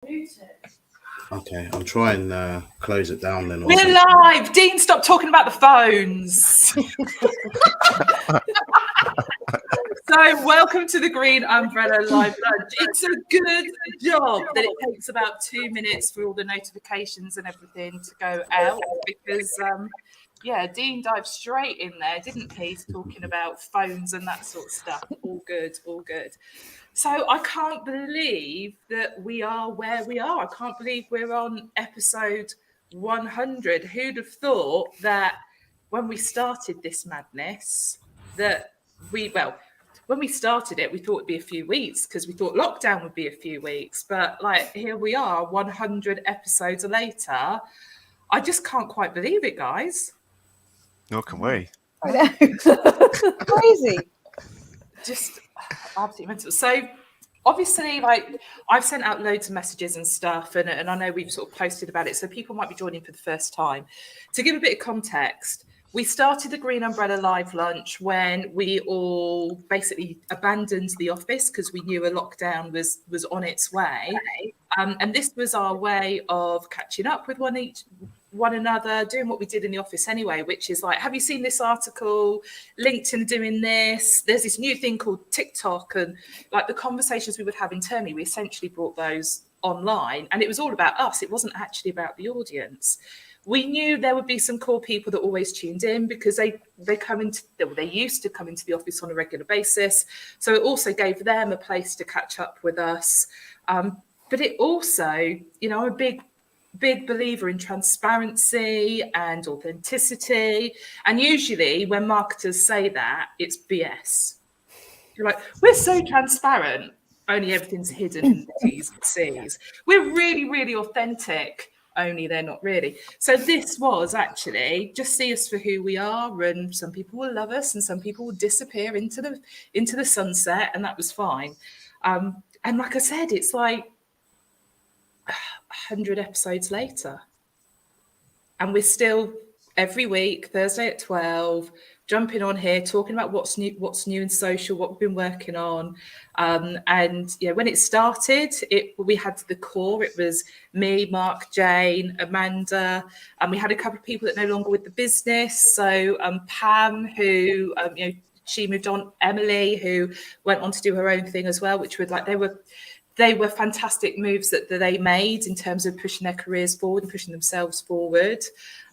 Okay, I'll try and close it down then. We're live. Dean, stop talking about the phones. So welcome to the Green Umbrella Live Lunch. It's a good job that it takes about 2 minutes for all the notifications and everything to go out because, Dean dived straight in there, didn't he, talking about phones and that sort of stuff. All good, all good. So I can't believe that we are where we are. I can't believe we're on episode 100. Who'd have thought that when we started this madness, when we started it, we thought it'd be a few weeks because we thought lockdown would be a few weeks. But here we are, 100 episodes later. I just can't quite believe it, guys. Nor can we. I know. Crazy. Just absolutely mental. So obviously, I've sent out loads of messages and stuff, and I know we've sort of posted about it, so people might be joining for the first time. To give a bit of context, we started the Green Umbrella Live Lunch when we all basically abandoned the office because we knew a lockdown was on its way. And this was our way of catching up with one another, doing what we did in the office anyway, which is have you seen this article? LinkedIn doing this. There's this new thing called TikTok, and the conversations we would have internally, we essentially brought those online, and it was all about us. It wasn't actually about the audience. We knew there would be some cool people that always tuned in because they used to come into the office on a regular basis. So it also gave them a place to catch up with us. But it also, I'm a big believer in transparency and authenticity. And usually when marketers say that, it's BS. You're like, we're so transparent, only everything's hidden in T's and C's. We're really, really authentic, only they're not really. So this was actually just see us for who we are, and some people will love us and some people will disappear into the sunset, and that was fine. And like I said, it's 100 episodes later, and we're still every week, Thursday at 12, jumping on here, talking about what's new in social, what we've been working on. And when it started, we had the core. It was me, Mark, Jane, Amanda, and we had a couple of people that are no longer with the business. So Pam, who she moved on, Emily, who went on to do her own thing as well, which they were fantastic moves that they made in terms of pushing their careers forward and pushing themselves forward.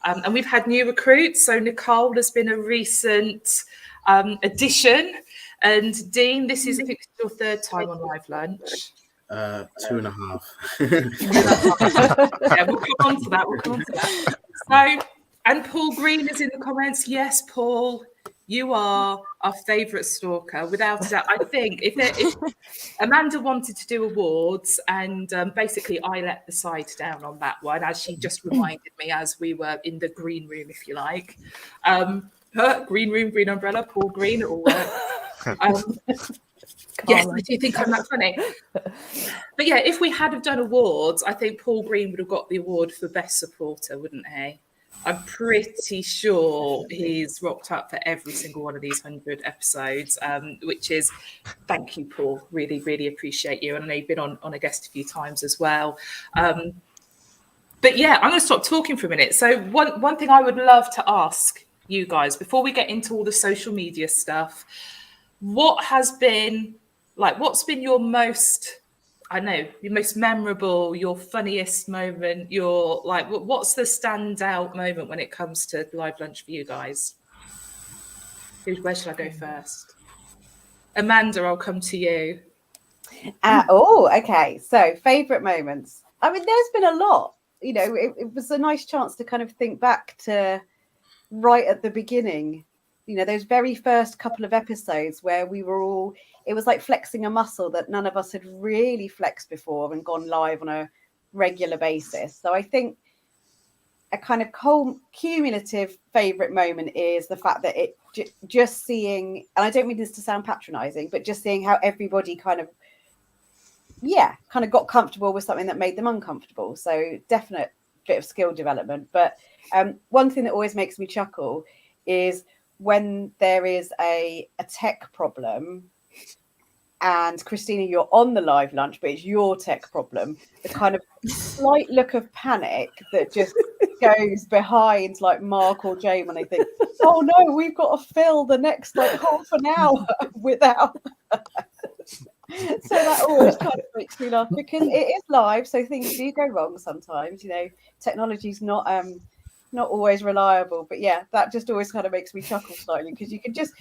And we've had new recruits. So Nicole has been a recent addition. And Dean, this is, I think, your third time on Live Lunch. 2.5. Yeah, we'll come on to that. So, and Paul Green is in the comments. Yes, Paul, you are our favourite stalker, without a doubt. I think if Amanda wanted to do awards, and basically I let the side down on that one, as she just reminded me as we were in the green room, if you like. Green room, Green Umbrella, Paul Green, it all worked. Yes, I do think I'm that funny. But yeah, if we had have done awards, I think Paul Green would have got the award for best supporter, wouldn't he? I'm pretty sure he's rocked up for every single one of these 100 episodes, which is, thank you, Paul. Really, really appreciate you. And I know you've been on a guest a few times as well. But yeah, I'm going to stop talking for a minute. So one thing I would love to ask you guys, before we get into all the social media stuff, what's been your most, your most memorable, your funniest moment, what's the standout moment when it comes to Live Lunch for you guys? Where should I go first? Amanda, I'll come to you. Okay. So favourite moments. I mean, there's been a lot. It was a nice chance to kind of think back to right at the beginning. Those very first couple of episodes where we were all, it was like flexing a muscle that none of us had really flexed before and gone live on a regular basis. So I think a kind of cumulative favourite moment is the fact that it just seeing, and I don't mean this to sound patronising, but just seeing how everybody kind of got comfortable with something that made them uncomfortable. So definite bit of skill development. But one thing that always makes me chuckle is when there is a tech problem and Christina, you're on the live lunch, but it's your tech problem, the kind of slight look of panic that just goes behind like Mark or Jane when they think, oh no, we've got to fill the next like half an hour without. So that always kind of makes me laugh because it is live, so things do go wrong sometimes. You know, technology's not always reliable, but yeah, that just always kind of makes me chuckle slightly because you can just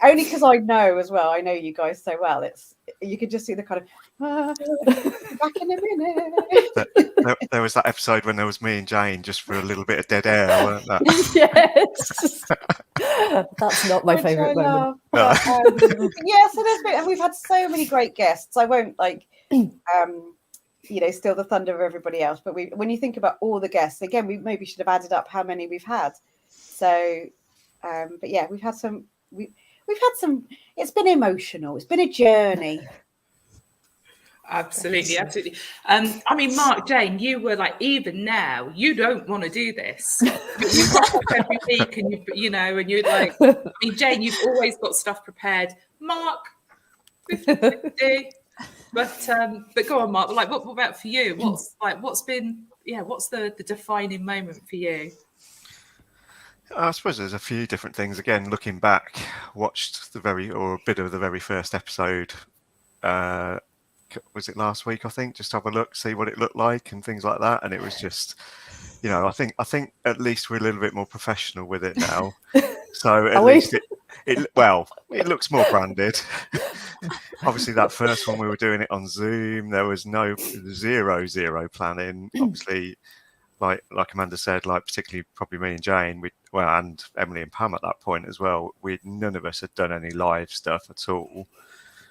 only because I know as well. I know you guys so well. You can just see the kind of back in a minute. There was that episode when there was me and Jane just for a little bit of dead air, weren't there? Yes. That's not my Which favourite I moment. love. But, yeah, so there's been, and we've had so many great guests. I won't steal the thunder of everybody else. But when you think about all the guests, again, we maybe should have added up how many we've had. So, but yeah, we've had some. We've had some. It's been emotional. It's been a journey. Absolutely. I mean, Mark, Jane, you were like, even now, you don't want to do this. You rock up every week, and and you're like, I mean, Jane, you've always got stuff prepared. Mark, 50-50. But go on, Mark. Like, what about for you? What's the defining moment for you? I suppose there's a few different things. Again, looking back, watched a bit of the very first episode. Was it last week? I think just have a look, see what it looked like, and things like that. And it was just, I think at least we're a little bit more professional with it now. So at least it looks more branded. Obviously, that first one we were doing it on Zoom. There was zero planning. Obviously. Like Amanda said, like particularly probably me and Jane, and Emily and Pam at that point as well. None of us had done any live stuff at all,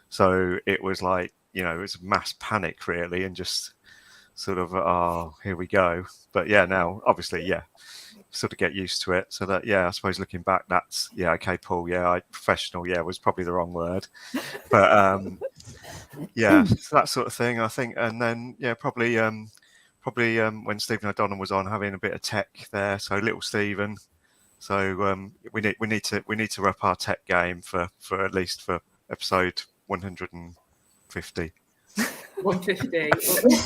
so it was like it was mass panic really, and just sort of here we go. But yeah, now obviously sort of get used to it. So that I suppose looking back, that's okay, Paul. Professional. Was probably the wrong word, but so that sort of thing. I think, and then probably when Stephen O'Donnell was on, having a bit of tech there, so little Stephen. So we need to up our tech game for at least for episode 150. 150 or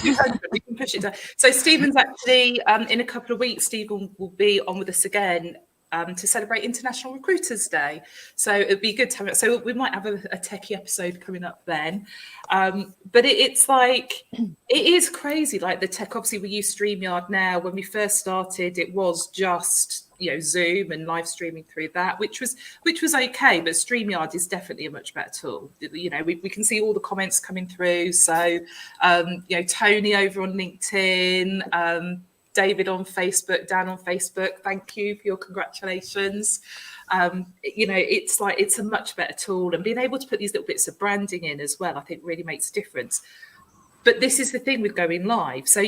200, we can push it down. So Stephen's actually in a couple of weeks. Stephen will be on with us again to celebrate International Recruiters Day. So it'd be good to have it. So we might have a techie episode coming up then. But it's like, it is crazy. Like the tech, obviously we use StreamYard now. When we first started, it was just, Zoom and live streaming through that, which was okay. But StreamYard is definitely a much better tool. We can see all the comments coming through. So, Tony over on LinkedIn, David on Facebook, Dan on Facebook, thank you for your congratulations. It's a much better tool, and being able to put these little bits of branding in as well, I think really makes a difference. But this is the thing with going live. So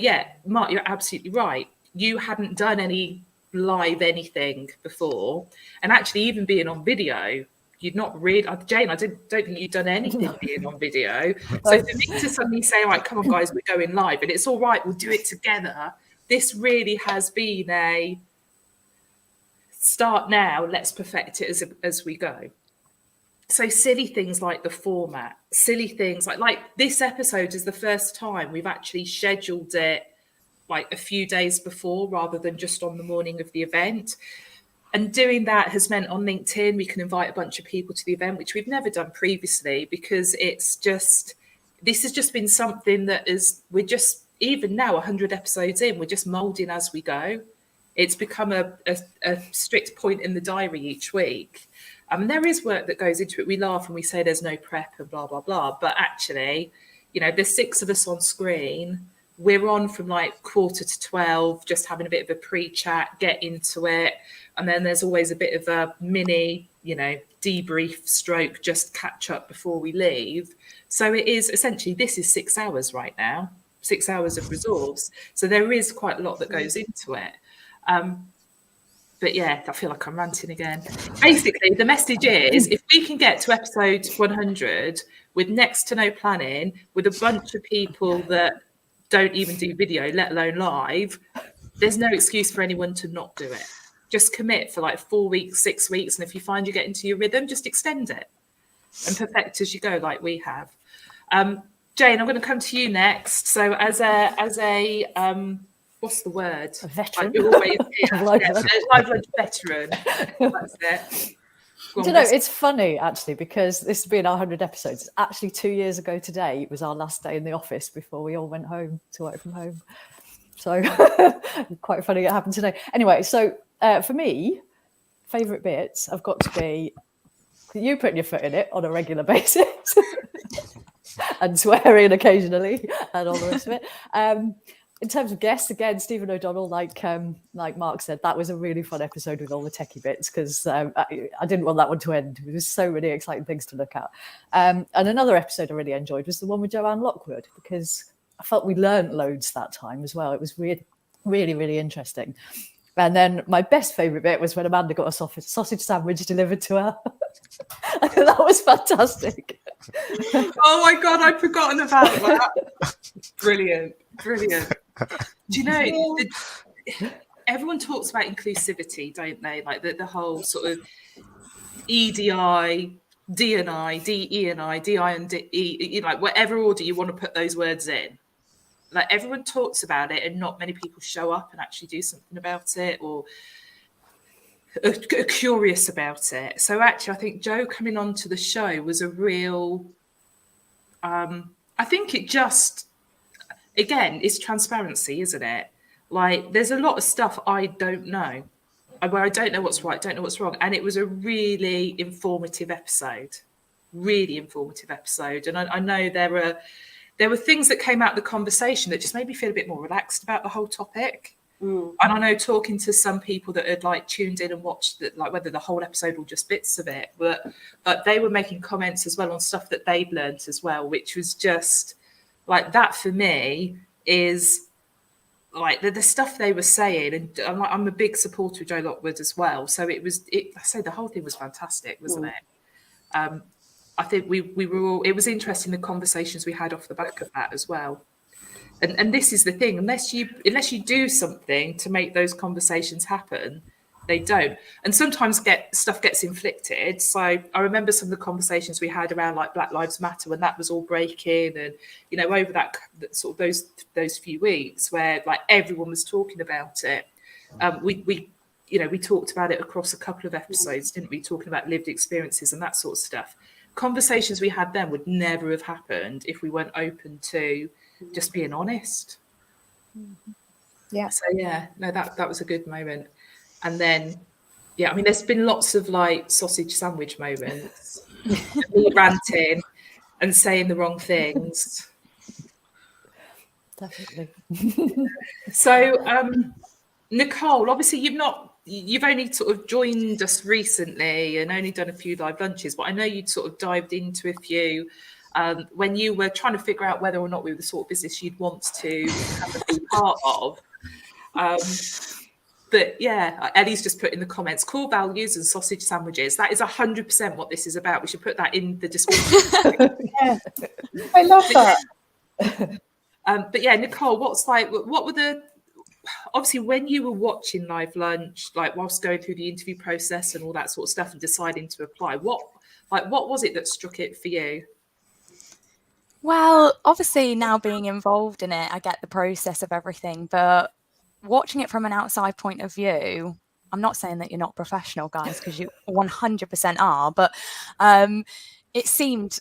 Mark, you're absolutely right. You hadn't done any live anything before, and actually even being on video, you'd not really, Jane, I don't think you'd done anything being on video. So for me to suddenly say, right, come on guys, we're going live and it's all right, we'll do it together. This really has been a start now, let's perfect it as we go. So silly things like the format, silly things like this episode is the first time we've actually scheduled it like a few days before rather than just on the morning of the event. And doing that has meant on LinkedIn, we can invite a bunch of people to the event, which we've never done previously, because this has just been something that we're just, even now 100 episodes in, we're just molding as we go. It's become a strict point in the diary each week. There is work that goes into it. We laugh and we say there's no prep and blah, blah, blah. But actually, there's 6 of us on screen. We're on from like 11:45, just having a bit of a pre-chat, get into it. And then there's always a bit of a mini, debrief stroke, just catch up before we leave. So it is essentially, this is 6 hours right now, 6 hours of resource. So there is quite a lot that goes into it. But yeah, I feel like I'm ranting again. Basically, the message is, if we can get to episode 100 with next to no planning, with a bunch of people that don't even do video, let alone live, there's no excuse for anyone to not do it. Just commit for like 4 weeks, 6 weeks. And if you find you get into your rhythm, just extend it. and perfect as you go, like we have. Jane, I'm going to come to you next. So as a what's the word? A veteran. Like you're always Live live lunch veteran. That's it. Do you know, it's funny actually, because this has been our 100 episodes. It's actually 2 years ago today. It was our last day in the office before we all went home to work from home. So quite funny it happened today. Anyway, so for me, favourite bits have got to be you putting your foot in it on a regular basis and swearing occasionally and all the rest of it. In terms of guests, again, Stephen O'Donnell, like Mark said, that was a really fun episode with all the techie bits because I didn't want that one to end. There was so many exciting things to look at. And another episode I really enjoyed was the one with Joanne Lockwood, because I felt we learned loads that time as well. It was really, really, really interesting. And then my best favourite bit was when Amanda got a sausage sandwich delivered to her. That was fantastic. Oh my God, I'd forgotten about that. Brilliant. Do you know, everyone talks about inclusivity, don't they? Like the whole sort of EDI, D&I, DE&I, DI and DE, like whatever order you want to put those words in. Like everyone talks about it and not many people show up and actually do something about it or are curious about it. So actually, I think Jo coming onto the show was a real, I think it just, again, it's transparency, isn't it? Like there's a lot of stuff I don't know, where I don't know what's right, don't know what's wrong. And it was a really informative episode. And I know there were things that came out of the conversation that just made me feel a bit more relaxed about the whole topic. And I know talking to some people that had like tuned in and watched that, like whether the whole episode or just bits of it, but they were making comments as well on stuff that they'd learnt as well, which was just like that for me is like the stuff they were saying. And I'm a big supporter of Jo Lockwood as well. So I say the whole thing was fantastic, wasn't it? I think we were all, it was interesting, the conversations we had off the back of that as well. And this is the thing, unless you do something to make those conversations happen, they don't. And sometimes stuff gets inflicted. So I remember some of the conversations we had around like Black Lives Matter when that was all breaking, and you know, over that sort of those few weeks where like everyone was talking about it. We talked about it across a couple of episodes, didn't we? Talking about lived experiences and that sort of stuff. Conversations we had then would never have happened if we weren't open to just being honest. Yeah. So yeah, no, that was a good moment. And then, yeah, I mean, there's been lots of like sausage sandwich moments, me ranting and saying the wrong things. Definitely. So, Nicole, obviously you've only sort of joined us recently and only done a few live lunches, but I know you'd sort of dived into a few when you were trying to figure out whether or not we were the sort of business you'd want to have a be part of. But yeah, Ellie's just put in the comments, core values and sausage sandwiches. That is 100% what this is about. We should put that in the description. Yeah. I love that. But yeah, Nicole, what were the, obviously when you were watching Live Lunch, like whilst going through the interview process and all that sort of stuff and deciding to apply, what was it that struck it for you? Well, obviously now being involved in it, I get the process of everything, but watching it from an outside point of view, I'm not saying that you're not professional, guys, because you 100% are, but it seemed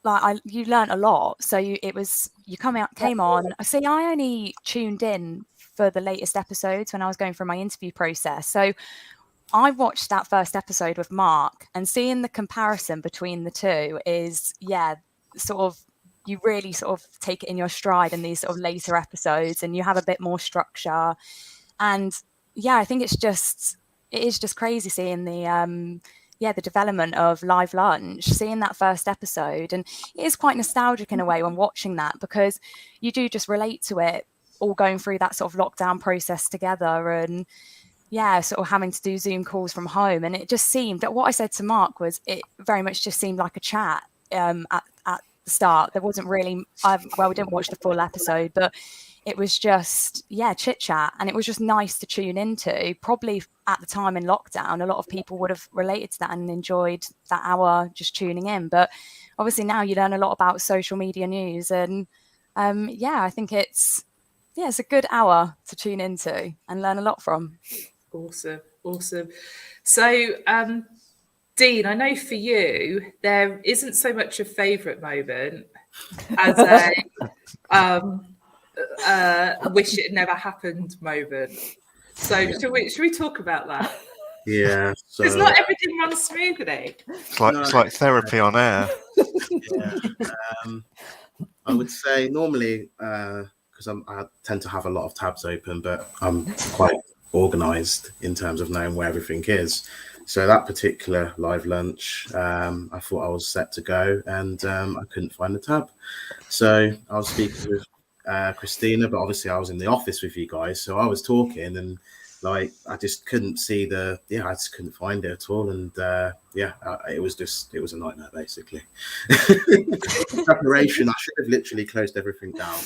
like you learned a lot. So you came on. See, I only tuned in for the latest episodes when I was going through my interview process. So I watched that first episode with Mark, and seeing the comparison between the two is, yeah, sort of, you really sort of take it in your stride in these sort of later episodes, and you have a bit more structure. And yeah, I think it is just crazy seeing the development of Live Lunch, seeing that first episode. And it is quite nostalgic in a way when watching that, because you do just relate to it all going through that sort of lockdown process together, and yeah, sort of having to do Zoom calls from home. And it just seemed that what I said to Mark was, it very much just seemed like a chat at the start. There wasn't really, we didn't watch the full episode, but it was just, yeah, chit chat. And it was just nice to tune into. Probably at the time in lockdown, a lot of people would have related to that and enjoyed that hour just tuning in. But obviously now you learn a lot about social media news. And yeah, I think it's a good hour to tune into and learn a lot from. Awesome. So, Dean, I know for you, there isn't so much a favourite moment as a wish it never happened moment. So should we talk about that? Yeah. So Because not everything runs smoothly. It's like therapy on air. yeah. I would say normally, because I tend to have a lot of tabs open, but I'm quite organised in terms of knowing where everything is. So that particular live lunch, I thought I was set to go, and I couldn't find the tab. So I was speaking with Christina, but obviously I was in the office with you guys, so I was talking, and like I just couldn't see I just couldn't find it at all, and it was a nightmare basically. Preparation, I should have literally closed everything down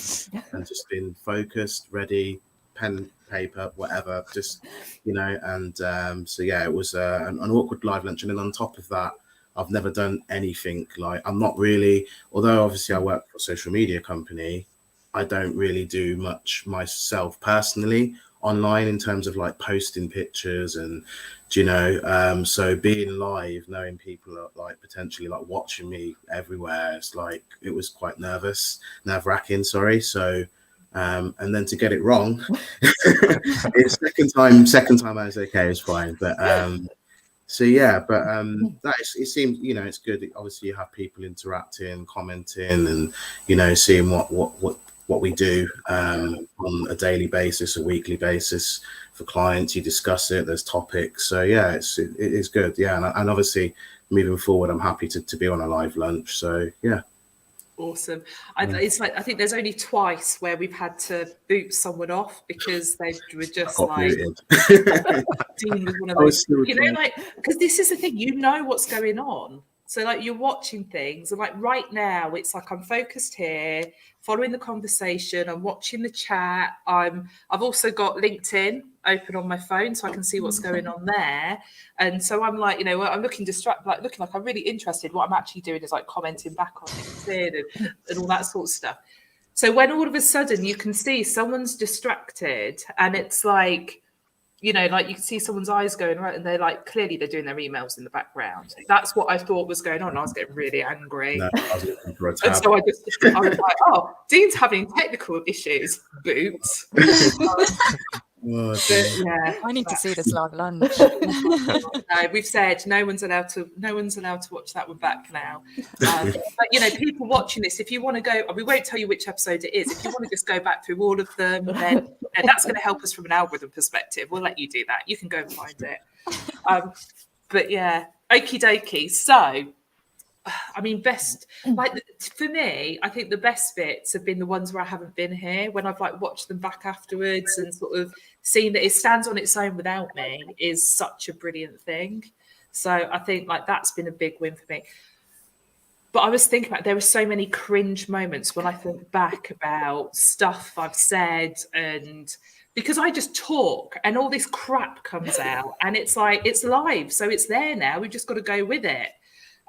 and just been focused, ready, pen, paper, whatever, just and so yeah, it was an awkward live lunch, and then on top of that, I've never done anything like, I'm not really, although obviously I work for a social media company, I don't really do much myself personally online in terms of like posting pictures and so being live, knowing people are like potentially like watching me everywhere, it's like it was quite nerve-wracking, so and then to get it wrong it's second time I was okay, it's fine, but so yeah, but it seems it's good. Obviously you have people interacting, commenting, and seeing what we do on a daily basis, a weekly basis for clients. You discuss it, there's topics, so yeah, it is good, yeah, and obviously moving forward I'm happy to be on a live lunch, so yeah. Awesome. It's like, I think there's only twice where we've had to boot someone off because they were just like Dean was one of those, like, because this is the thing, what's going on. So like you're watching things, and like right now it's like I'm focused here, following the conversation, I'm watching the chat. I've also got LinkedIn open on my phone so I can see what's going on there. And so I'm like, I'm looking like I'm really interested. What I'm actually doing is like commenting back on LinkedIn and all that sort of stuff. So when all of a sudden you can see someone's distracted, and it's like, like you can see someone's eyes going right, and they're like, clearly they're doing their emails in the background. That's what I thought was going on. I was getting really angry. No, I was looking for a tab. And so I was like, oh, Dean's having technical issues. Boots. Yeah, I need to see this live lunch. No, we've said no one's allowed to watch that one back now. But people watching this, if you want to go, we won't tell you which episode it is. If you want to just go back through all of them, then that's going to help us from an algorithm perspective. We'll let you do that. You can go and find it. But yeah, okie dokie. So, I mean, for me, I think the best bits have been the ones where I haven't been here, when I've like watched them back afterwards and sort of seen that it stands on its own without me is such a brilliant thing. So I think like that's been a big win for me. But I was thinking about, there were so many cringe moments when I think back about stuff I've said, and because I just talk and all this crap comes out, and it's like, it's live, so it's there now. We've just got to go with it.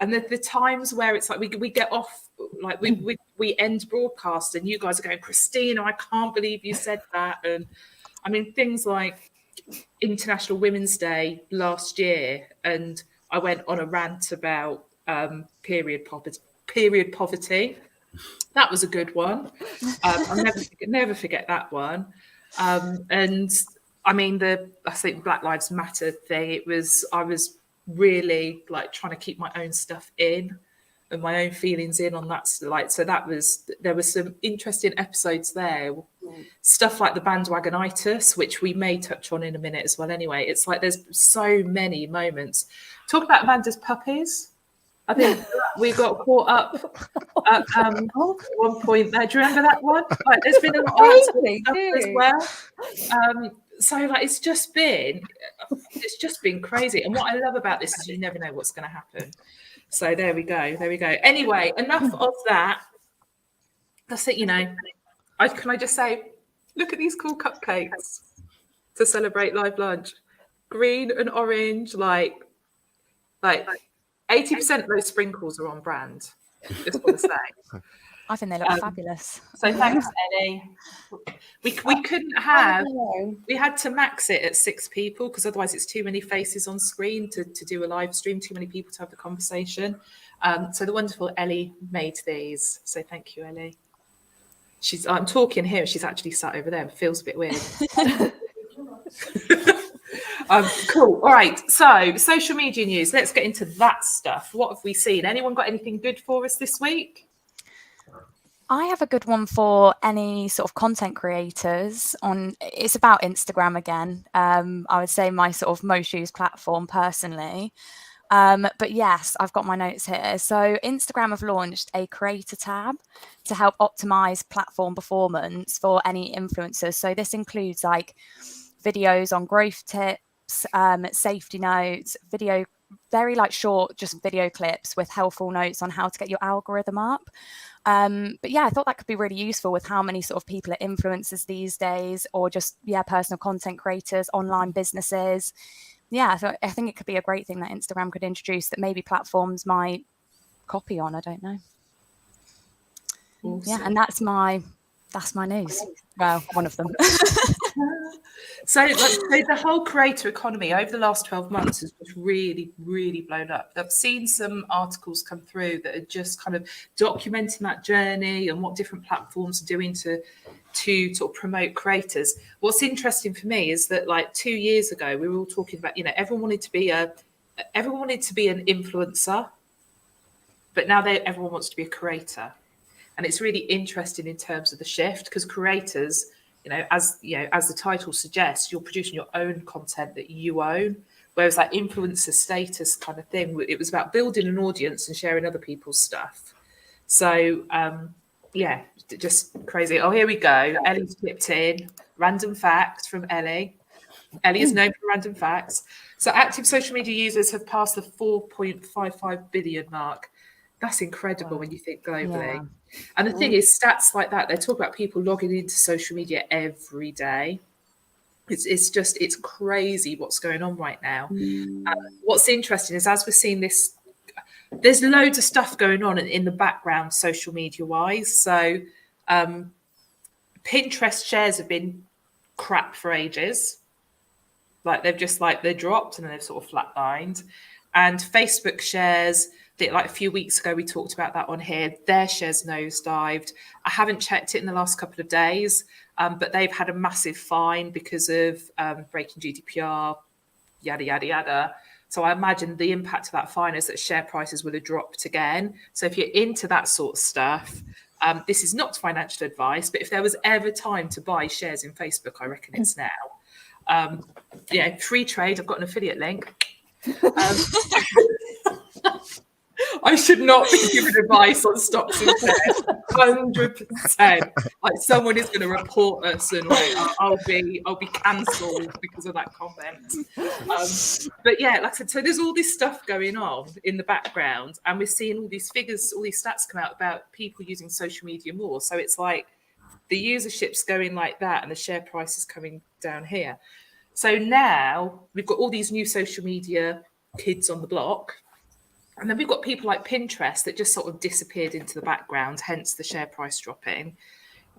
And the times where it's like we get off, like we end broadcast and you guys are going, Christina, I can't believe you said that. And I mean, things like International Women's Day last year, and I went on a rant about period poverty. That was a good one. I'll never forget that one. And I mean, I think Black Lives Matter thing, I was really like trying to keep my own stuff in and my own feelings in on that, like, so there were some interesting episodes there. Stuff like the bandwagonitis, which we may touch on in a minute as well. Anyway, it's like there's so many moments. Talk about Amanda's puppies. I think we got caught up at one point there. Do you remember that one? Like, there's been a lot of stuff as well. So like it's just been crazy. And what I love about this is you never know what's going to happen. So there we go. Anyway, enough of that. That's it. Can I just say Look at these cool cupcakes to celebrate live lunch. Green and orange, like 80% of those sprinkles are on brand. Just want to say. I think they look fabulous. So thanks, Ellie. We couldn't have. We had to max it at 6 people because otherwise it's too many faces on screen to do a live stream. Too many people to have the conversation. So the wonderful Ellie made these. So thank you, Ellie. I'm talking here. She's actually sat over there. It feels a bit weird. Cool. All right. So social media news. Let's get into that stuff. What have we seen? Anyone got anything good for us this week? I have a good one for any sort of content creators it's about Instagram again. I would say my sort of most used platform personally. But yes, I've got my notes here. So Instagram have launched a creator tab to help optimize platform performance for any influencers. So this includes like videos on growth tips, safety notes, very like short, just video clips with helpful notes on how to get your algorithm up. But yeah, I thought that could be really useful with how many sort of people are influencers these days, or just, personal content creators, online businesses. Yeah, so I think it could be a great thing that Instagram could introduce that maybe platforms might copy on. I don't know. Awesome. Yeah, and that's my news. Well, one of them. So the whole creator economy over the last 12 months has just really, really blown up. I've seen some articles come through that are just kind of documenting that journey and what different platforms are doing to sort of promote creators. What's interesting for me is that like 2 years ago, we were all talking about, everyone wanted to be an influencer, but now everyone wants to be a creator. And it's really interesting in terms of the shift, because creators, as the title suggests, you're producing your own content that you own, whereas that influencer status kind of thing, it was about building an audience and sharing other people's stuff. So, just crazy. Oh, here we go. Ellie's tipped in. Random facts from Ellie. Ellie is known for random facts. So active social media users have passed the 4.55 billion mark. That's incredible when you think globally. Yeah. And the thing is, stats like that, they talk about people logging into social media every day. It's crazy what's going on right now. What's interesting is, as we're seeing this, there's loads of stuff going on in the background, social media wise. So Pinterest shares have been crap for ages. Like they're dropped and then they've sort of flatlined. And Facebook shares, like a few weeks ago, we talked about that on here. Their shares nosedived. I haven't checked it in the last couple of days, but they've had a massive fine because of breaking GDPR, yada, yada, yada. So I imagine the impact of that fine is that share prices will have dropped again. So if you're into that sort of stuff, this is not financial advice, but if there was ever time to buy shares in Facebook, I reckon it's now. Free trade. I've got an affiliate link. I should not be giving advice on stocks and shares. 100%. Like someone is going to report us, and I'll be cancelled because of that comment. But yeah, like I said, so there's all this stuff going on in the background, and we're seeing all these figures, all these stats come out about people using social media more. So it's like the usership's going like that, and the share price is coming down here. So now we've got all these new social media kids on the block. And then we've got people like Pinterest that just sort of disappeared into the background, hence the share price dropping.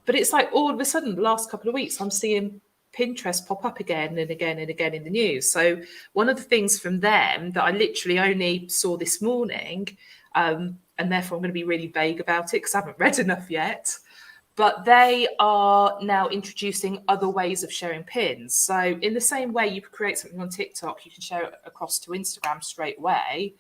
But it's like all of a sudden, the last couple of weeks, I'm seeing Pinterest pop up again and again and again in the news. So one of the things from them that I literally only saw this morning, and therefore I'm going to be really vague about it because I haven't read enough yet, but they are now introducing other ways of sharing pins. So in the same way you create something on TikTok, you can share it across to Instagram straight away.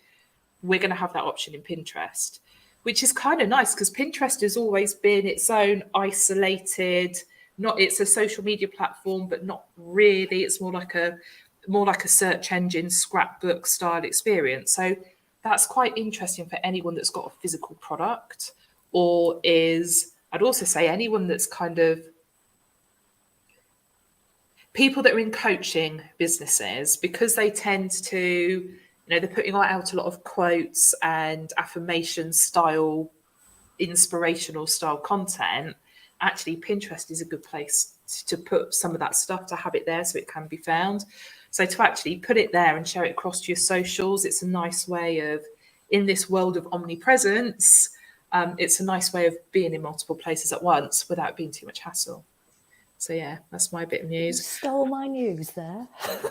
We're going to have that option in Pinterest, which is kind of nice because Pinterest has always been its own isolated, it's a social media platform, but not really. It's more like a search engine scrapbook style experience. So that's quite interesting for anyone that's got a physical product, or I'd also say anyone that's kind of people that are in coaching businesses, because they tend to, they're putting out a lot of quotes and affirmation style, inspirational style content. Actually, Pinterest is a good place to put some of that stuff, to have it there so it can be found. So to actually put it there and share it across to your socials, it's a nice way of, in this world of omnipresence, it's a nice way of being in multiple places at once without being too much hassle. So yeah, that's my bit of You news. stole my news there.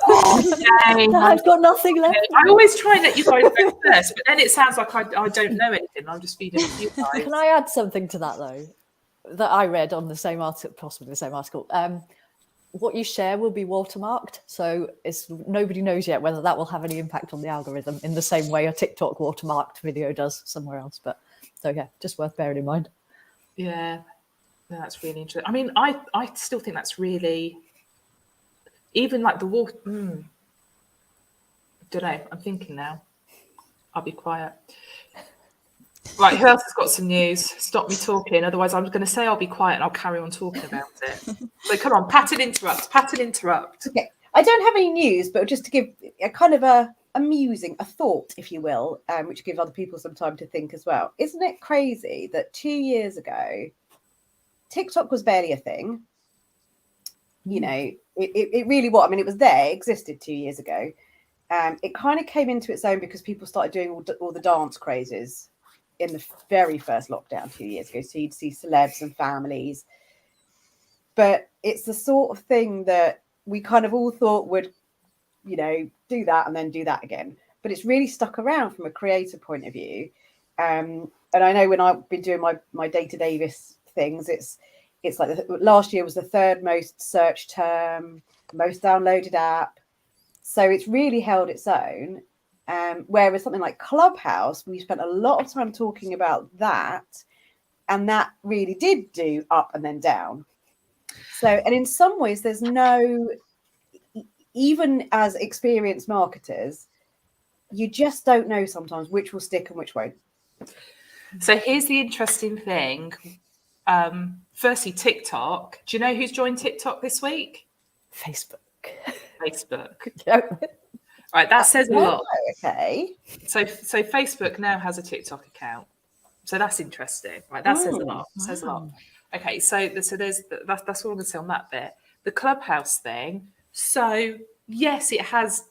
Oh, I've got nothing left. I always try and let you guys go first, but then it sounds like I don't know anything. I'm just feeding off you guys. Can I add something to that though? That I read on the same article, possibly the same article. What you share will be watermarked, so nobody knows yet whether that will have any impact on the algorithm in the same way a TikTok watermarked video does somewhere else. But so yeah, just worth bearing in mind. Yeah, that's really interesting. I mean, I still think that's really, even like the water. Don't know. I'm thinking now. I'll be quiet. Right, who else has got some news? Stop me talking. Otherwise, I'm going to say I'll be quiet and I'll carry on talking about it. So come on, pat and interrupt. Okay, I don't have any news, but just to give a kind of a thought, if you will, which gives other people some time to think as well. Isn't it crazy that 2 years ago, TikTok was barely a thing? You know, it really was. I mean, it was there, it existed 2 years ago. It kind of came into its own because people started doing all the dance crazes in the very first lockdown 2 years ago. So you'd see celebs and families. But it's the sort of thing that we kind of all thought would, you know, do that and then do that again. But it's really stuck around from a creator point of view. And I know when I've been doing my day-to-day things, it's like last year was the third most searched term, most downloaded app. So it's really held its own. Whereas something like Clubhouse, we spent a lot of time talking about that, and that really did do up and then down. So, and in some ways, there's no, even as experienced marketers, you just don't know sometimes which will stick and which won't. So here's the interesting thing. Firstly, TikTok. Do you know who's joined TikTok this week? Facebook. Yep. Right, that says a lot. Okay. So Facebook now has a TikTok account. So that's interesting. Right, that says a lot. Wow. Says a lot. Okay, so there's that's all I'm going to say on that bit. The Clubhouse thing. So yes, it has.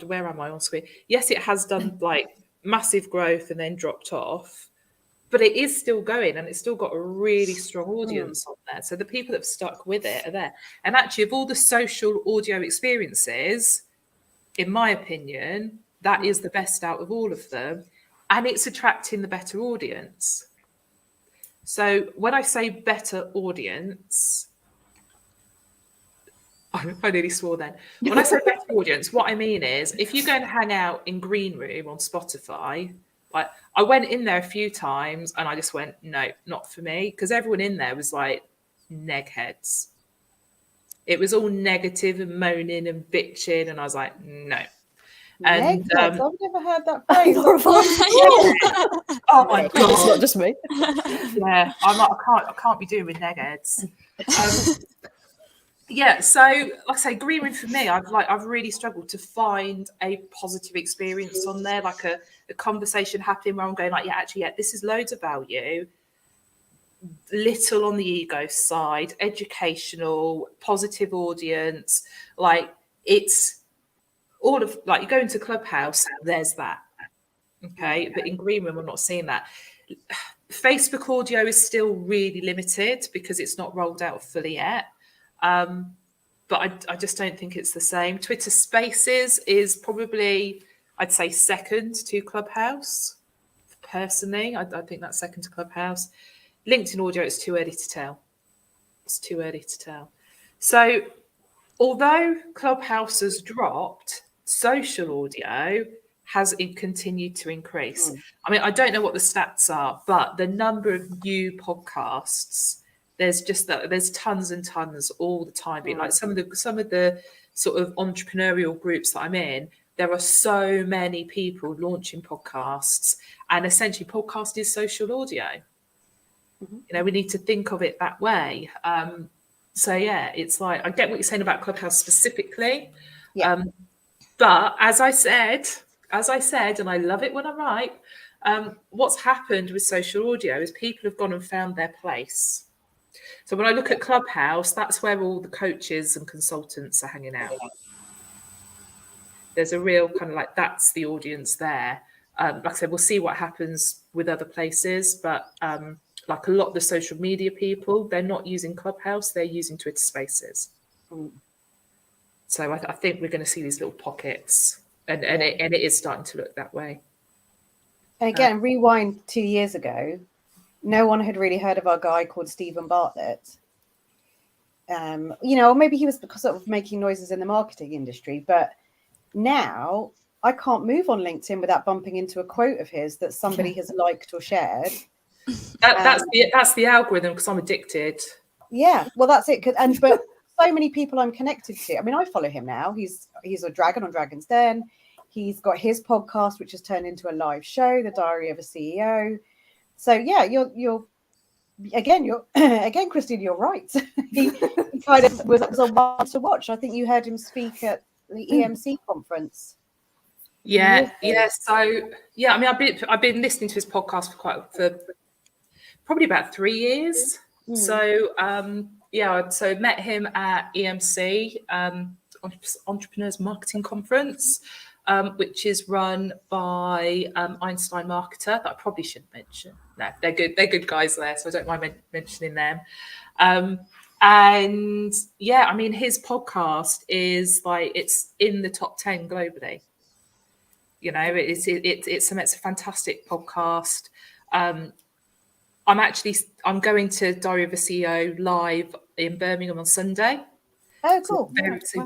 Where am I on screen? Yes, it has done like massive growth and then dropped off, but it is still going and it's still got a really strong audience on there. So the people that have stuck with it are there. And actually, of all the social audio experiences, in my opinion, that is the best out of all of them, and it's attracting the better audience. So when I say better audience, I nearly swore then. When I say better audience, what I mean is if you go and hang out in Green Room on Spotify, like I went in there a few times and I just went, no, not for me, because everyone in there was like neg heads. It was all negative and moaning and bitching, and I was like, no. And I've never heard that phrase. Oh my god, It's not just me. Yeah, I can't be doing with neg heads. Yeah, so like I say, Green Room for me, I've really struggled to find a positive experience on there, like a conversation happening where I'm going like, this is loads of value, little on the ego side, educational, positive audience. Like it's all of like you go into Clubhouse, there's that. Okay, but in Green Room, I'm not seeing that. Facebook audio is still really limited because it's not rolled out fully yet. But I just don't think it's the same. Twitter Spaces is probably, I'd say, second to Clubhouse. Personally, I think that's second to Clubhouse. LinkedIn audio, it's too early to tell. It's too early to tell. So although Clubhouse has dropped, social audio has continued to increase. I mean, I don't know what the stats are, but the number of new podcasts, there's tons and tons all the time. Like some of the sort of entrepreneurial groups that I'm in, there are so many people launching podcasts, and essentially podcast is social audio. You know, we need to think of it that way. So yeah, it's like I get what you're saying about Clubhouse specifically. Yeah. But as I said, and I love it when I'm right, what's happened with social audio is people have gone and found their place. So when I look at Clubhouse, that's where all the coaches and consultants are hanging out. There's a real kind of like, that's the audience there. Like I said, we'll see what happens with other places, but like a lot of the social media people, they're not using Clubhouse, they're using Twitter Spaces. So I think we're going to see these little pockets, and it is starting to look that way. And again, rewind 2 years ago, no one had really heard of our guy called Stephen Bartlett. You know, or maybe he was sort of making noises in the marketing industry, but now I can't move on LinkedIn without bumping into a quote of his that somebody has liked or shared. That's the algorithm, because I'm addicted. Yeah, well, that's it. But so many people I'm connected to. I mean, I follow him now. He's a dragon on Dragon's Den. He's got his podcast, which has turned into a live show, The Diary of a CEO. So yeah, you're again, Christina, you're right. he kind of was a one to watch. I think you heard him speak at the EMC conference. Yeah. So yeah, I mean, I've been listening to his podcast for probably about 3 years. So so met him at EMC, Entrepreneurs Marketing Conference, which is run by Einstein Marketer, that I probably shouldn't mention. No, they're good guys there, so I don't mind mentioning them. And yeah, I mean, his podcast is like, it's in the top 10 globally. You know, it's a fantastic podcast. I'm going to Diary of a CEO live in Birmingham on Sunday. Oh, cool.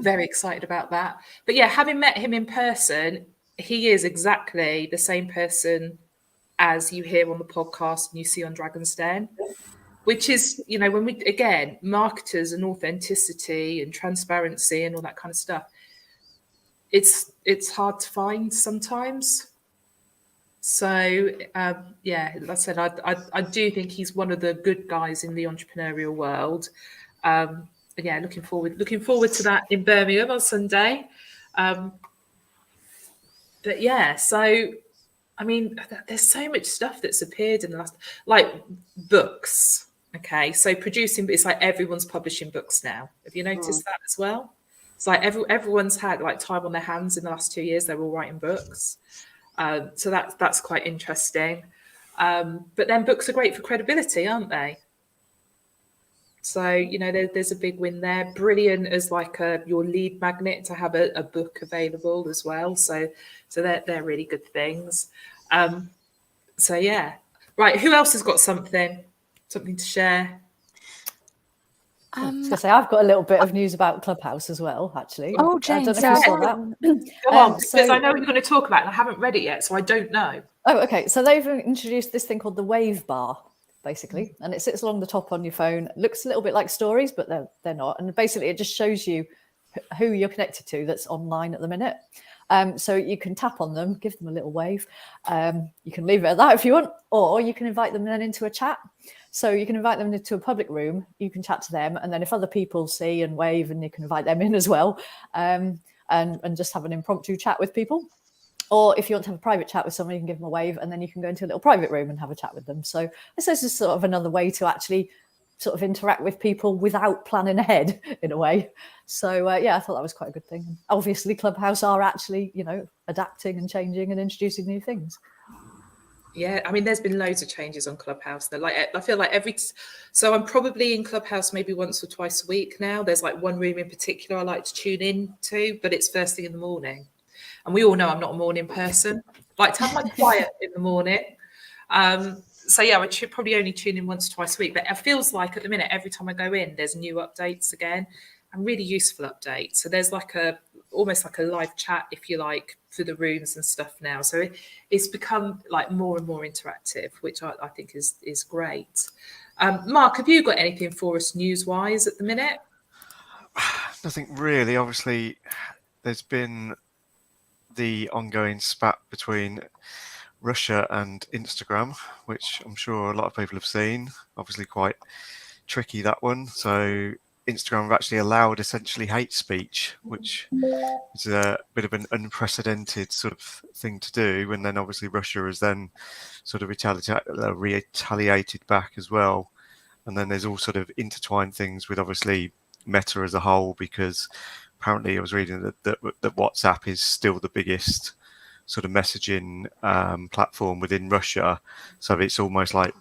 Very excited about that. But yeah, having met him in person, he is exactly the same person as you hear on the podcast and you see on Dragon's Den, which is, you know, when we, again, marketers and authenticity and transparency and all that kind of stuff, it's hard to find sometimes. So yeah, like I said, I do think he's one of the good guys in the entrepreneurial world. And yeah, looking forward to that in Birmingham on Sunday. But yeah, so I mean, there's so much stuff that's appeared in the last, like books. Okay, so producing, it's like everyone's publishing books now. Have you noticed that as well? It's like everyone's had like time on their hands in the last 2 years. They're all writing books. So that's quite interesting. But then books are great for credibility, aren't they? So, you know, there's a big win there. Brilliant as like your lead magnet to have a book available as well. So they're really good things. So yeah. Right, who else has got something to share? I was going to say, I've got a little bit of news about Clubhouse as well, actually. Oh, James, I don't know if you saw that. Go on, because I know what you're going to talk about and I haven't read it yet, so I don't know. Oh, okay. So they've introduced this thing called the Wave Bar, basically, and it sits along the top on your phone. It looks a little bit like stories, but they're not. And basically, it just shows you who you're connected to that's online at the minute. So you can tap on them, give them a little wave. You can leave it at that if you want, or you can invite them then into a chat. So you can invite them into a public room, you can chat to them, and then if other people see and wave, and you can invite them in as well, and just have an impromptu chat with people. Or if you want to have a private chat with someone, you can give them a wave, and then you can go into a little private room and have a chat with them. So this is just sort of another way to actually sort of interact with people without planning ahead, in a way. So yeah, I thought that was quite a good thing. Obviously, Clubhouse are actually, you know, adapting and changing and introducing new things. Yeah, I mean, there's been loads of changes on Clubhouse. They're like, I feel like so I'm probably in Clubhouse maybe once or twice a week now. There's like one room in particular I like to tune in to, but it's first thing in the morning. And we all know I'm not a morning person. I like to have my quiet in the morning. So yeah, I should probably only tune in once or twice a week. But it feels like at the minute, every time I go in, there's new updates again, and really useful updates. So there's like almost like a live chat, if you like, for the rooms and stuff now. So it's become like more and more interactive, which I think is great. Mark, have you got anything for us news-wise at the minute? Nothing really. Obviously, there's been the ongoing spat between Russia and Instagram, which I'm sure a lot of people have seen. Obviously quite tricky, that one. So Instagram have actually allowed essentially hate speech, which is a bit of an unprecedented sort of thing to do. And then obviously Russia has then sort of retaliated back as well. And then there's all sort of intertwined things with obviously Meta as a whole, because apparently I was reading that WhatsApp is still the biggest sort of messaging platform within Russia. So it's almost like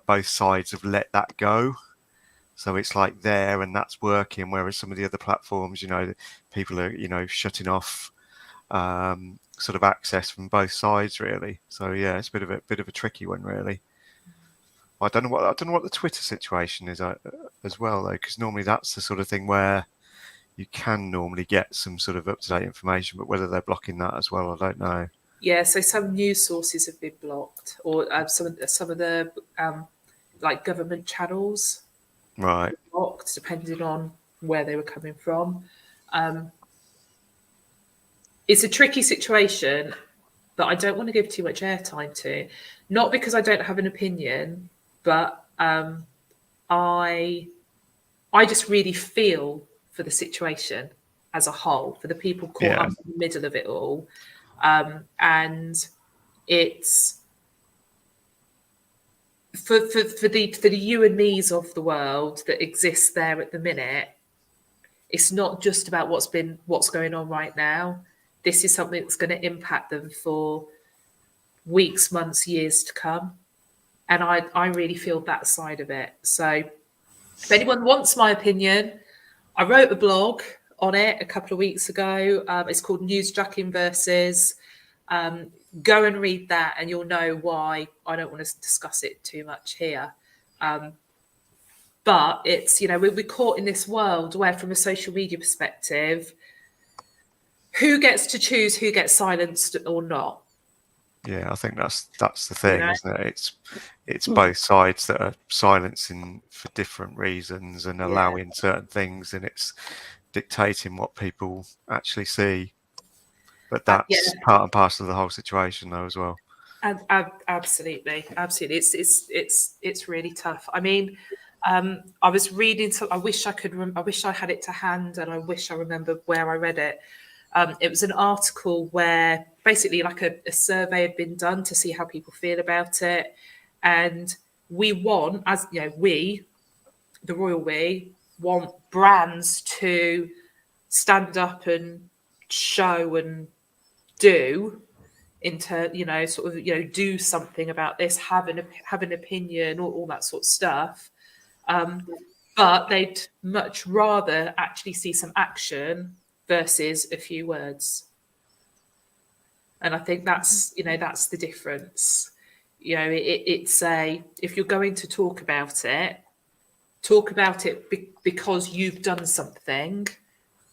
both sides have let that go. So it's like there and that's working, whereas some of the other platforms, people are, shutting off sort of access from both sides, really. So yeah, it's a bit of a tricky one, really. I don't know what the Twitter situation is as well, though, because normally that's the sort of thing where you can normally get some sort of up-to-date information, but whether they're blocking that as well, I don't know. Yeah, so some news sources have been blocked, or some of the like government channels, right, blocked, depending on where they were coming from. It's a tricky situation, but I don't want to give too much airtime to. Not because I don't have an opinion, but I just really feel for the situation as a whole, for the people caught up in the middle of it all. And it's for the you and me's of the world that exists there at the minute. It's not just about what's going on right now. This is something that's going to impact them for weeks, months, years to come. And I really feel that side of it. So if anyone wants my opinion, I wrote a blog on it a couple of weeks ago. It's called Newsjacking Versus. Go and read that and you'll know why I don't want to discuss it too much here. But it's, we're caught in this world where, from a social media perspective, who gets to choose who gets silenced or not? Yeah, I think that's the thing, isn't it? It's both sides that are silencing for different reasons and allowing certain things, and it's dictating what people actually see. But that's part and parcel of the whole situation, though, as well. Absolutely. It's really tough. I mean, I was reading. I wish I had it to hand, and I wish I remembered where I read it. It was an article where basically like a survey had been done to see how people feel about it. And we want, as we, the royal we, want brands to stand up and show and do do something about this, have an opinion, all that sort of stuff. But they'd much rather actually see some action versus a few words. And I think that's the difference. If you're going to talk about it because you've done something.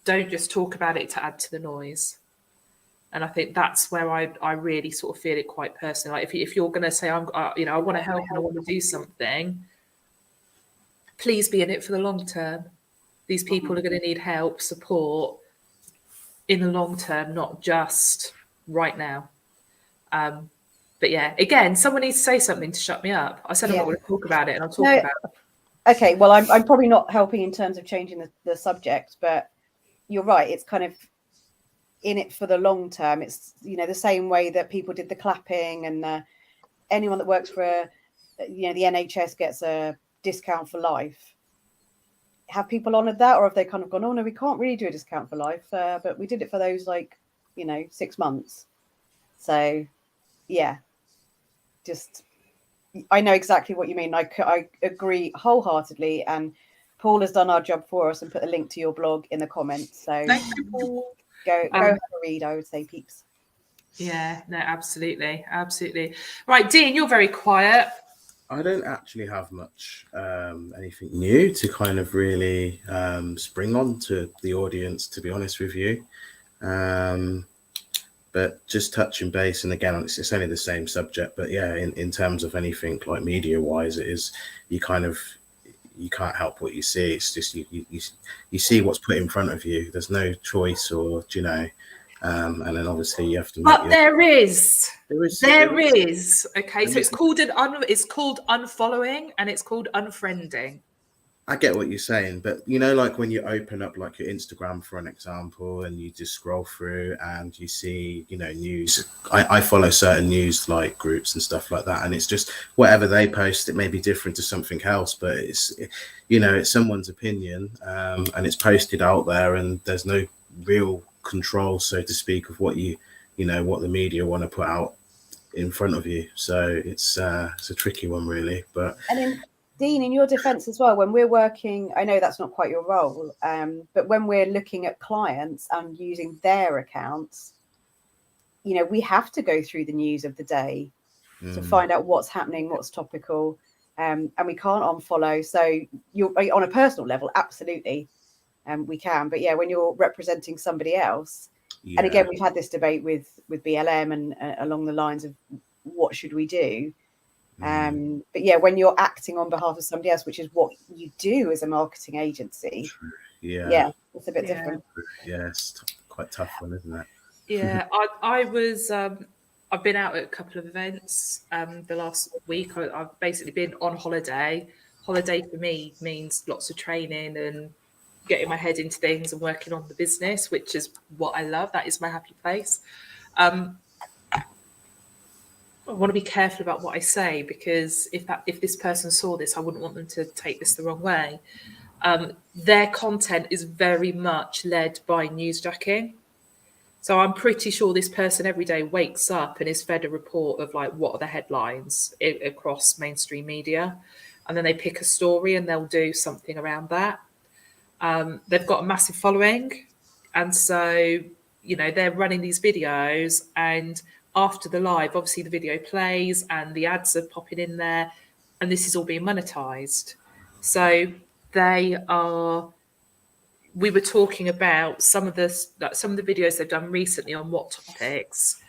Don't just talk about it to add to the noise. And I think that's where I really sort of feel it quite personally. Like if you're going to say, I want to help and I want to do something, please be in it for the long term. These people are going to need help, support in the long term, not just right now. But yeah, again, someone needs to say something to shut me up. I said I'm not going to talk about it, and I'm talking about it. Okay, well, I'm probably not helping in terms of changing the subject, but you're right. It's kind of in it for the long term. It's the same way that people did the clapping, and anyone that works for the NHS gets a discount for life. Have people honoured that, or have they kind of gone, oh no, we can't really do a discount for life, but we did it for those 6 months. So yeah, just I know exactly what you mean. I agree wholeheartedly, and Paul has done our job for us and put a link to your blog in the comments. So thank you, Paul. Go have a read, I would say, peeps. Yeah, no, absolutely. Right, Dean, you're very quiet. I don't actually have much anything new to kind of really spring on to the audience, to be honest with you. But just touching base, and again, it's only the same subject, but yeah, in terms of anything like media-wise, it is you can't help what you see. It's just you see what's put in front of you. There's no choice, or and then obviously you have to. But there is. Okay, so it's called unfollowing and it's called unfriending. I get what you're saying, but you know, like when you open up like your Instagram for an example, and you just scroll through and you see, you know, news. I follow certain news like groups and stuff like that, and it's just whatever they post. It may be different to something else, but you know, it's someone's opinion, and it's posted out there, and there's no real control, so to speak, of what you know, what the media want to put out in front of you. So it's a tricky one, really. But And Dean, in your defense as well, when we're working, I know that's not quite your role, but when we're looking at clients and using their accounts, you know, we have to go through the news of the day to find out what's happening, what's topical, and we can't unfollow. So you're on a personal level, absolutely, we can. But yeah, when you're representing somebody else, and again, we've had this debate with BLM and along the lines of what should we do. But yeah, when you're acting on behalf of somebody else, which is what you do as a marketing agency, yeah, it's a bit different. Yeah, it's quite tough one, isn't it? Yeah, I was. I've been out at a couple of events the last week. I've basically been on holiday. Holiday for me means lots of training and getting my head into things and working on the business, which is what I love. That is my happy place. I want to be careful about what I say, because if this person saw this, I wouldn't want them to take this the wrong way. Their content is very much led by newsjacking. So I'm pretty sure this person every day wakes up and is fed a report of like, what are the headlines across mainstream media? And then they pick a story and they'll do something around that. They've got a massive following. And so, you know, they're running these videos, and after the live, obviously the video plays and the ads are popping in there, and this is all being monetized. So we were talking about some of the videos they've done recently on what topics.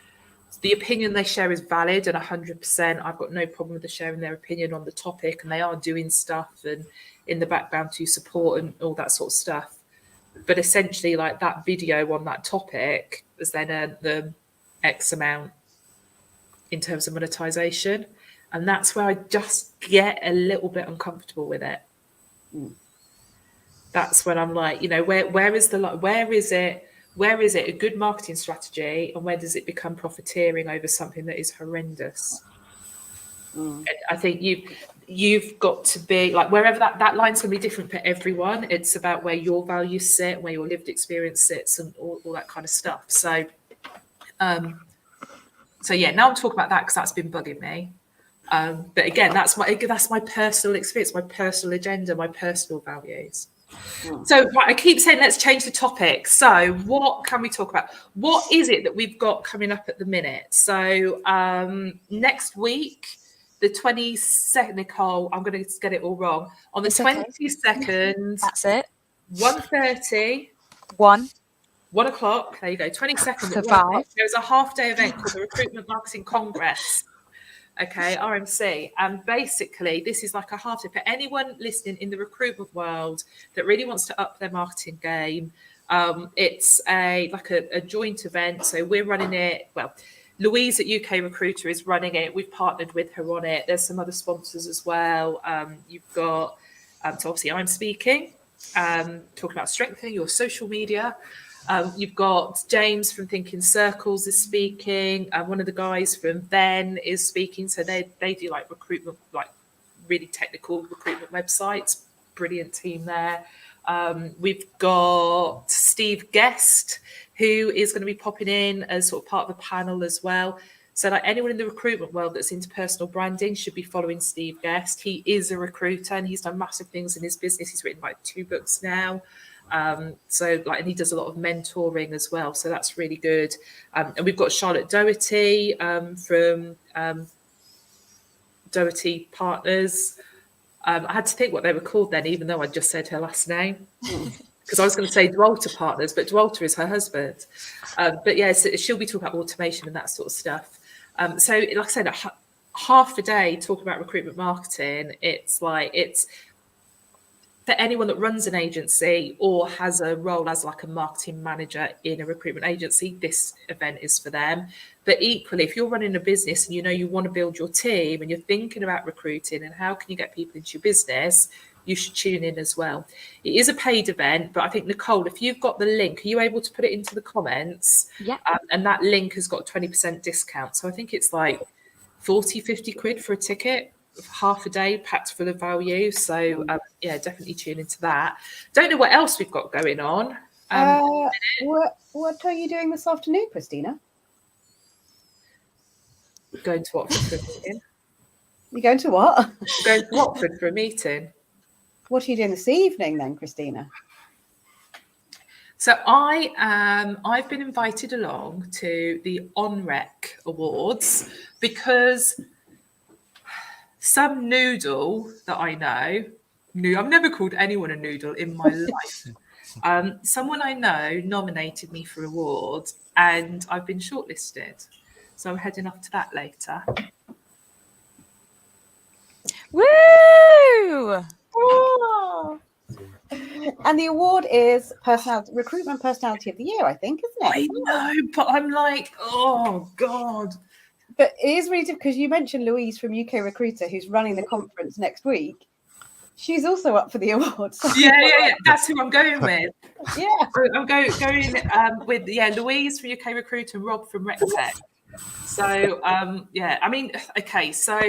The opinion they share is valid and 100%. I've got no problem with them sharing their opinion on the topic, and they are doing stuff and in the background to support and all that sort of stuff. But essentially, like, that video on that topic has then earned them X amount in terms of monetization. And that's where I just get a little bit uncomfortable with it. That's when I'm like, you know, where is it a good marketing strategy, and where does it become profiteering over something that is horrendous? I think you've got to be like, wherever that line's going to be different for everyone. It's about where your values sit, where your lived experience sits, and all that kind of stuff. So yeah, now I'm talking about that because that's been bugging me. But again, that's my personal experience, my personal agenda, my personal values. So right, I keep saying let's change the topic. So what can we talk about? What is it that we've got coming up at the minute? So next week, the 22nd, Nicole, I'm going to get it all wrong. On the 22nd, that's it. 1:30. 1 o'clock. There you go. 22nd at 1 o'clock. There's a half-day event called the Recruitment Marketing Congress. Okay, RMC. And basically, this is like a half day for anyone listening in the recruitment world that really wants to up their marketing game. It's a joint event. So we're running it. Well, Louise at UK Recruiter is running it. We've partnered with her on it. There's some other sponsors as well. You've got, so obviously I'm speaking, talking about strengthening your social media. You've got James from Thinking Circles is speaking. One of the guys from Then is speaking. So they do like recruitment, like really technical recruitment websites. Brilliant team there. We've got Steve Guest, who is going to be popping in as sort of part of the panel as well. So like anyone in the recruitment world that's into personal branding should be following Steve Guest. He is a recruiter and he's done massive things in his business. He's written like 2 books now. And he does a lot of mentoring as well. So that's really good. And we've got Charlotte Doherty from Doherty Partners. I had to think what they were called then, even though I just said her last name. Because I was going to say Dwalter Partners, but Dwalter is her husband. But yeah, so she'll be talking about automation and that sort of stuff. So like I said, half a day talking about recruitment marketing. It's for anyone that runs an agency or has a role as like a marketing manager in a recruitment agency, this event is for them. But equally, if you're running a business and you know you want to build your team and you're thinking about recruiting and how can you get people into your business, you should tune in as well. It is a paid event, but I think, Nicole, if you've got the link, are you able to put it into the comments? Yeah. And that link has got 20% discount. So I think it's like 40, 50 quid for a ticket, half a day packed full of value. So yeah, definitely tune into that. Don't know what else we've got going on. What are you doing this afternoon, Christina? Going to Watford for a meeting. You're going to what? Going to Watford for a meeting. What are you doing this evening then, Christina? So I've been invited along to the OnRec Awards because some noodle that I know, I've never called anyone a noodle in my life. Someone I know nominated me for awards, and I've been shortlisted. So I'm heading off to that later. Woo! Oh. And the award is Recruitment Personality of the Year, I think, isn't it? I know, but I'm like, oh God. But it is really difficult because you mentioned Louise from UK Recruiter, who's running the conference next week. She's also up for the award. So Yeah. That's who I'm going with. Yeah. I'm going with Louise from UK Recruiter and Rob from RecTech. So I mean, okay, so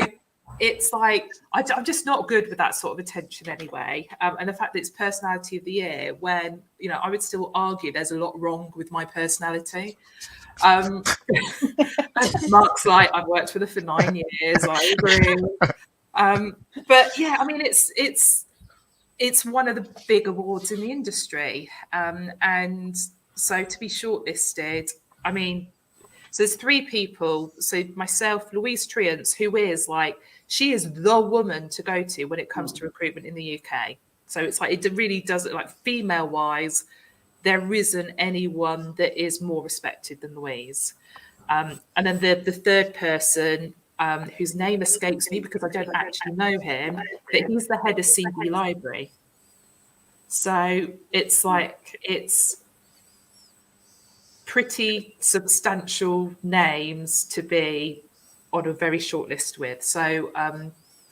it's like I'm just not good with that sort of attention anyway, and the fact that it's Personality of the Year, when I would still argue there's a lot wrong with my personality. And Mark's like, I've worked with her for 9 years. I agree, but yeah, I mean, it's one of the big awards in the industry, and so to be shortlisted, I mean. So there's 3 people. So myself, Louise Triance, who is like, she is the woman to go to when it comes to recruitment in the UK. So it's like, it really does it like female wise, there isn't anyone that is more respected than Louise. And then the third person, whose name escapes me because I don't actually know him, but he's the head of CV Library. So it's like, it's pretty substantial names to be on a very short list with. So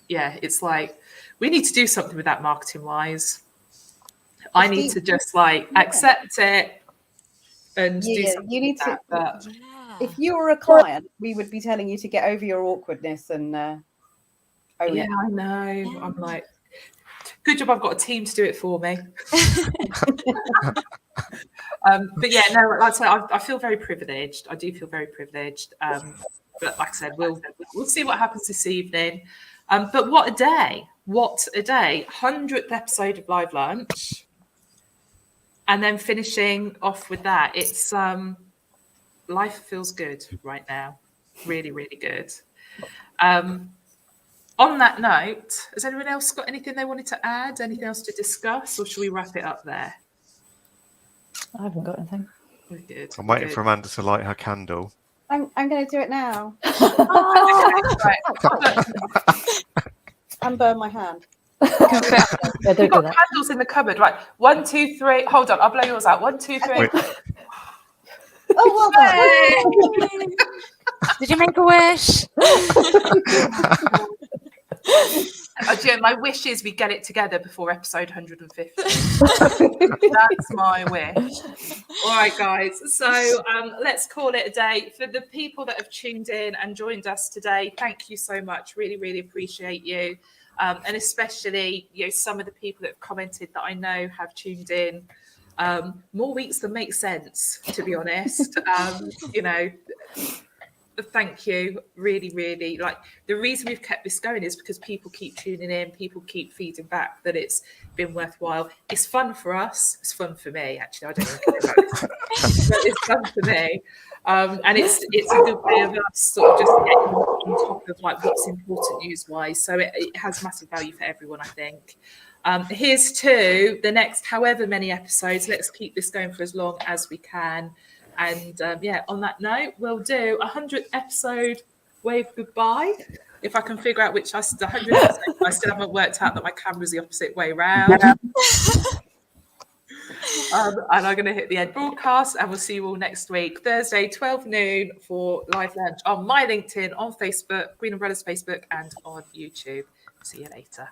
it's like, we need to do something with that marketing wise. I need to just like accept it and do something. You need to. But if you were a client, we would be telling you to get over your awkwardness and own it. I know. I'm like, good job I've got a team to do it for me. But yeah, no, like I said, I feel very privileged. I do feel very privileged. But like I said, we'll see what happens this evening. But what a day. What a day. 100th episode of Live Lunch. And then finishing off with that. It's life feels good right now. Really, really good. On that note, has anyone else got anything they wanted to add? Anything else to discuss? Or should we wrap it up there? I haven't got anything. We're good. I'm waiting for Amanda to light her candle. I'm going to do it now. And burn my hand. Yeah, We've got candles in the cupboard. Right. 1, 2, 3. Hold on. I'll blow yours out. 1, 2, 3. Wait. Oh, well done. Did you make a wish? My wish is we get it together before episode 150. That's my wish. All right, guys. So let's call it a day. For the people that have tuned in and joined us today, thank you so much. Really, really appreciate you. And especially, some of the people that have commented that I know have tuned in. More weeks than make sense, to be honest. Thank you. Really, really. Like, the reason we've kept this going is because people keep tuning in, people keep feeding back that it's been worthwhile. It's fun for us. It's fun for me, actually. I don't know about this. But it's fun for me. And it's a good way of us sort of just getting on top of like what's important news-wise. So it has massive value for everyone, I think. Here's to the next however many episodes. Let's keep this going for as long as we can. And on that note, we'll do 100th episode wave goodbye. If I can figure out which 100th episode, I still haven't worked out that my camera's the opposite way round. And I'm going to hit the end broadcast, and we'll see you all next week, Thursday, 12 noon for Live Lunch on my LinkedIn, on Facebook, Green Umbrella's Facebook, and on YouTube. See you later.